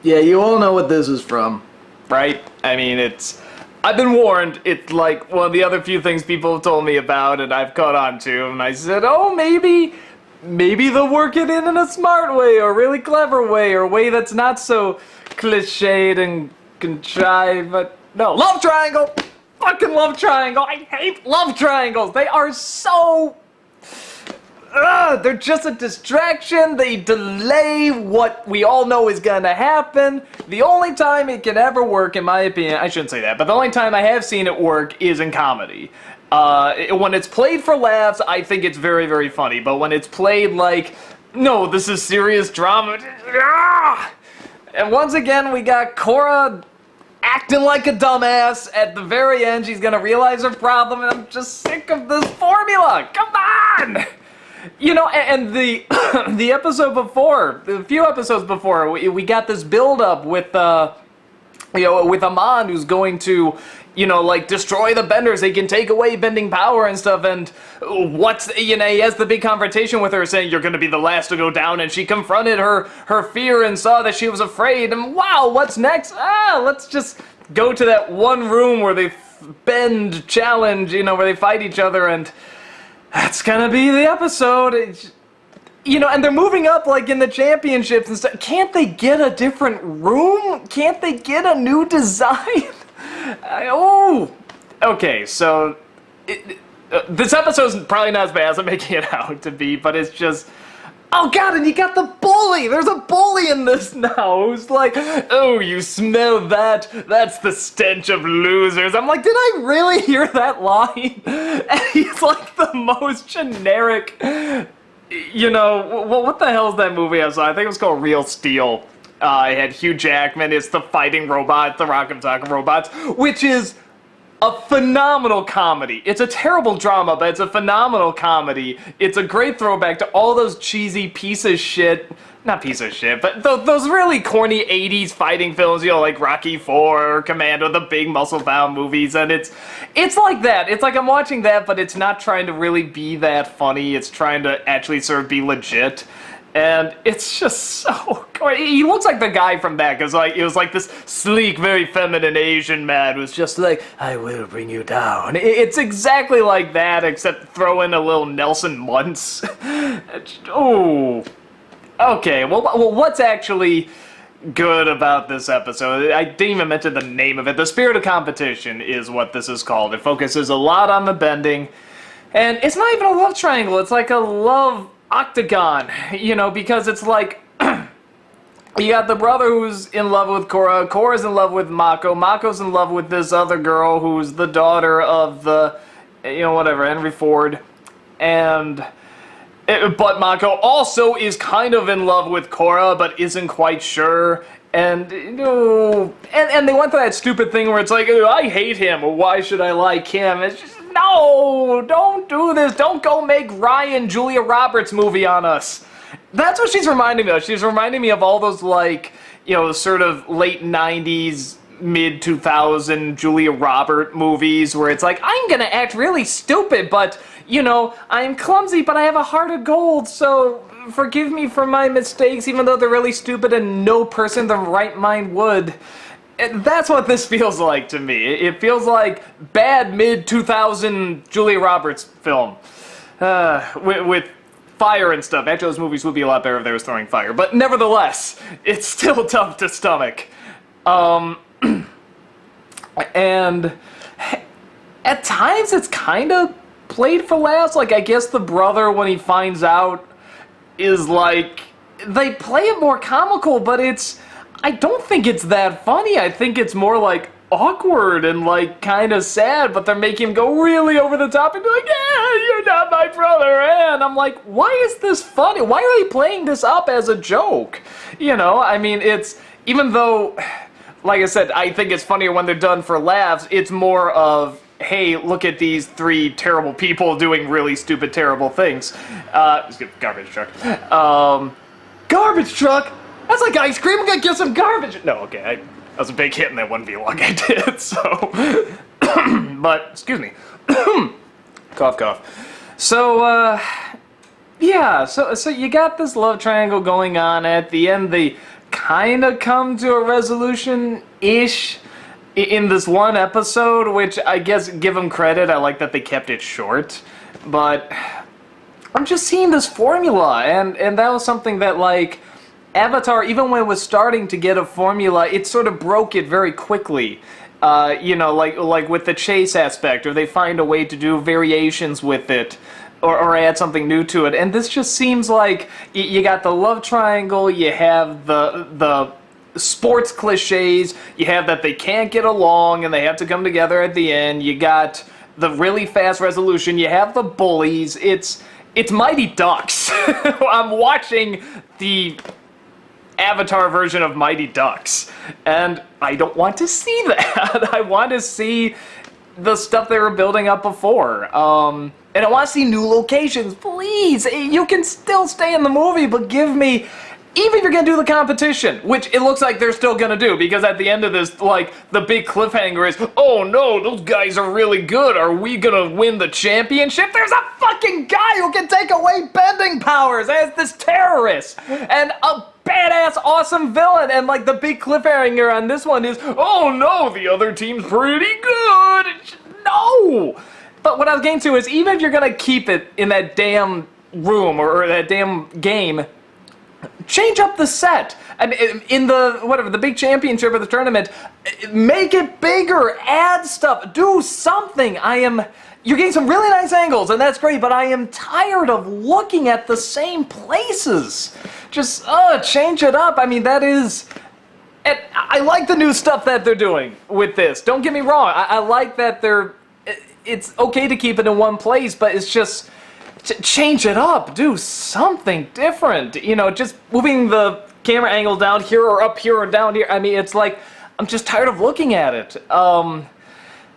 Yeah, you all know what this is from, right? I mean, I've been warned. It's like one of the other few things people have told me about, and I've caught on to, and I said, oh, maybe they'll work it in a smart way, or a really clever way, or a way that's not so cliched and contrived, but no. Love triangle! Fucking love triangle! I hate love triangles! They are so... they're just a distraction. They delay what we all know is gonna happen. The only time it can ever work, in my opinion, I shouldn't say that, but the only time I have seen it work is in comedy. When it's played for laughs, I think it's very, very funny. But when it's played like, no, this is serious drama. And once again, we got Korra acting like a dumbass. At the very end, she's gonna realize her problem, and I'm just sick of this formula. Come on! You know, and the the episode before, a few episodes before, we got this build-up with, with Amon, who's going to, like, destroy the benders. They can take away bending power and stuff, and he has the big confrontation with her, saying, you're gonna be the last to go down, and she confronted her fear and saw that she was afraid, and wow, what's next? Let's just go to that one room where they bend challenge, where they fight each other, and that's gonna be the episode. And they're moving up, like, in the championships and stuff. Can't they get a different room? Can't they get a new design? Okay, so this episode's probably not as bad as I'm making it out to be, but it's just, oh god, and you got the bully! There's a bully in this now who's like, oh, you smell that? That's the stench of losers. I'm like, did I really hear that line? And he's like the most generic, what the hell is that movie I saw? I think it was called Real Steel. It had Hugh Jackman. It's the fighting robot, the Rock 'em Sock 'em robots, which is a phenomenal comedy. It's a terrible drama, but it's a phenomenal comedy. It's a great throwback to all those cheesy not piece of shit, but those really corny 80s fighting films, like Rocky IV or Commando, the big muscle-bound movies, and it's like that. It's like I'm watching that, but it's not trying to really be that funny. It's trying to actually sort of be legit. And it's just so... He looks like the guy from that, because it was like this sleek, very feminine Asian man who's just like, I will bring you down. It's exactly like that, except throw in a little Nelson Muntz. Okay, well, what's actually good about this episode? I didn't even mention the name of it. The Spirit of Competition is what this is called. It focuses a lot on the bending, and it's not even a love triangle. It's like a love octagon, because it's like, you got the brother who's in love with Korra, Korra's in love with Mako, Mako's in love with this other girl who's the daughter of the, Henry Ford, but Mako also is kind of in love with Korra, but isn't quite sure, and they went to that stupid thing where it's like, I hate him, or why should I like him? It's just, no, don't do this. Don't go make Ryan Julia Roberts movie on us. That's what she's reminding me of. She's reminding me of all those, like, sort of late 90s, mid 2000 Julia Roberts movies where it's like, I'm gonna act really stupid, but, I'm clumsy, but I have a heart of gold, so forgive me for my mistakes, even though they're really stupid and no person in their right mind would. That's what this feels like to me. It feels like bad mid-2000 Julia Roberts film. With fire and stuff. Actually, those movies would be a lot better if they was throwing fire. But nevertheless, it's still tough to stomach. And at times it's kind of played for laughs. Like, I guess the brother, when he finds out, is like... They play it more comical, but I don't think it's that funny. I think it's more like awkward and like kind of sad, but they're making him go really over the top and be like, yeah, you're not my brother, and I'm like, why is this funny? Why are they playing this up as a joke? I mean, it's, even though, like I said, I think it's funnier when they're done for laughs, it's more of, hey, look at these three terrible people doing really stupid, terrible things. Garbage truck. Garbage truck? That's like ice cream. I'm gonna get some garbage. No, okay. That was a big hit in that one vlog I did, so. But, excuse me. Cough, cough. So, yeah, so you got this love triangle going on. At the end, they kind of come to a resolution-ish in this one episode, which I guess, give them credit, I like that they kept it short, but I'm just seeing this formula, and that was something that, like, Avatar, even when it was starting to get a formula, it sort of broke it very quickly. You know, like with the chase aspect, or they find a way to do variations with it, or add something new to it. And this just seems like you got the love triangle, you have the sports cliches, you have that they can't get along and they have to come together at the end, you got the really fast resolution, you have the bullies, it's Mighty Ducks. I'm watching the Avatar version of Mighty Ducks, and I don't want to see that. I want to see the stuff they were building up before, and I want to see new locations. Please, you can still stay in the movie, but give me, even if you're gonna do the competition, which it looks like they're still gonna do, because at the end of this, like, the big cliffhanger is, oh no, those guys are really good, are we gonna win the championship? There's a fucking guy who can take away bending powers as this terrorist, and a badass, awesome villain, and like the big cliffhanger on this one is, oh no, the other team's pretty good. No! But what I was getting to is, even if you're gonna keep it in that damn room, or that damn game, change up the set. I mean, in the, whatever, the big championship or the tournament, make it bigger, add stuff, do something. You're getting some really nice angles, and that's great, but I am tired of looking at the same places. Just, change it up. I mean, that is... And I like the new stuff that they're doing with this. Don't get me wrong. I like that it's okay to keep it in one place, but it's just... change it up. Do something different. You know, just moving the camera angle down here or up here or down here. I mean, it's like, I'm just tired of looking at it.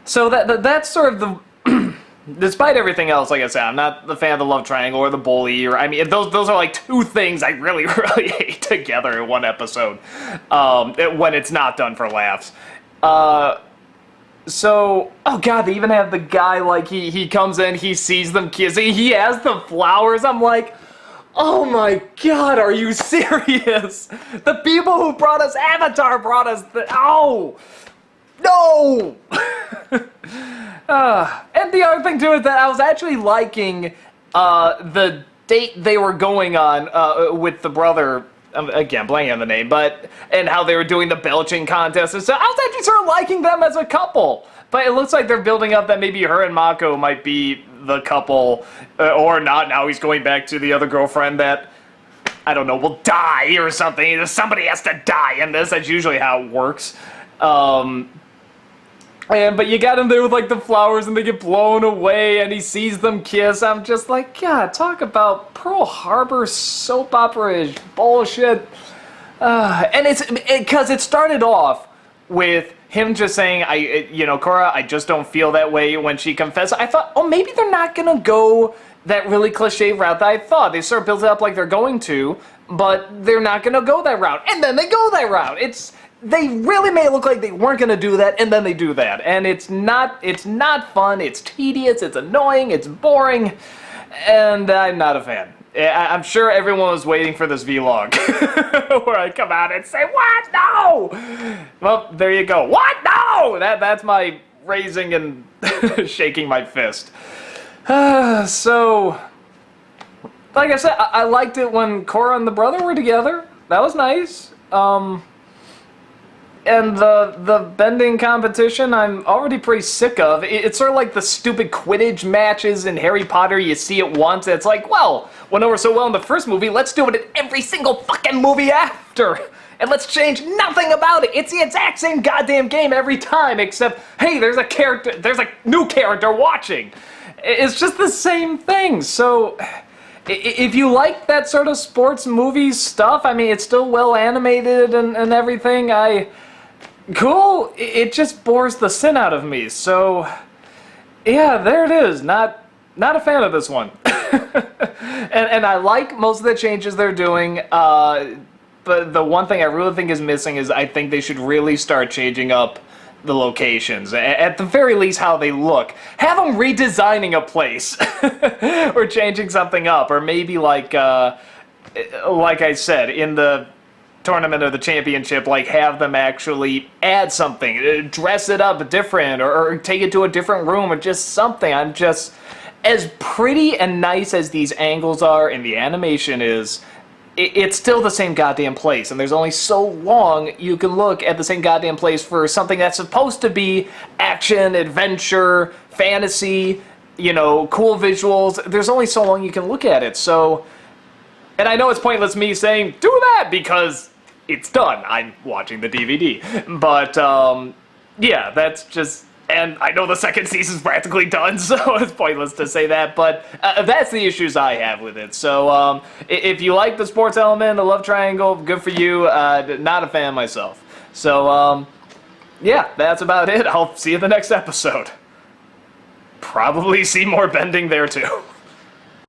So that's sort of the... Despite everything else, like I said, I'm not the fan of the love triangle or the bully, or, I mean, those are like two things I really, really hate together in one episode, when it's not done for laughs. So, oh god, they even have the guy, like, he comes in, he sees them kissing, he has the flowers, I'm like, oh my god, are you serious? The people who brought us Avatar brought us oh! No! And the other thing too is that I was actually liking the date they were going on with the brother. Again, blanking on the name, and how they were doing the belching contest and stuff. I was actually sort of liking them as a couple, but it looks like they're building up that maybe her and Mako might be the couple, or not. Now he's going back to the other girlfriend that, I don't know, will die or something. Somebody has to die in this. That's usually how it works. But you got him there with, like, the flowers, and they get blown away, and he sees them kiss. I'm just like, God, talk about Pearl Harbor soap opera-ish bullshit. And it's because it started off with him just saying, Korra, I just don't feel that way when she confessed. I thought, oh, maybe they're not gonna go that really cliche route that I thought. They sort of built it up like they're going to, but they're not gonna go that route. And then they go that route. They really made it look like they weren't gonna do that, and then they do that. And it's not fun, it's tedious, it's annoying, it's boring, and I'm not a fan. I'm sure everyone was waiting for this vlog where I come out and say, what? No! Well, there you go. What? No! That's my raising and shaking my fist. So, like I said, I liked it when Korra and the brother were together. That was nice. And the bending competition, I'm already pretty sick of. It's sort of like the stupid Quidditch matches in Harry Potter. You see it once, and it's like, well, went over so well in the first movie, let's do it in every single fucking movie after. And let's change nothing about it. It's the exact same goddamn game every time, except, hey, there's a new character watching. It's just the same thing. So, if you like that sort of sports movie stuff, I mean, it's still well animated and everything, cool, it just bores the sin out of me, so, yeah, there it is, not a fan of this one. and I like most of the changes they're doing, but the one thing I really think is missing is I think they should really start changing up the locations, at the very least how they look. Have them redesigning a place, or changing something up, or maybe like I said, in the Tournament or the championship, like, have them actually add something, dress it up different, or take it to a different room, or just something. I'm just, as pretty and nice as these angles are and the animation is, it's still the same goddamn place, and there's only so long you can look at the same goddamn place for something that's supposed to be action, adventure, fantasy, you know, cool visuals. There's only so long you can look at it, so... And I know it's pointless me saying, do that, because it's done. I'm watching the DVD. But, yeah, that's just... And I know the second season's practically done, so it's pointless to say that, but that's the issues I have with it. So, if you like the sports element, the love triangle, good for you. Not a fan myself. So, yeah, that's about it. I'll see you in the next episode. Probably see more bending there, too.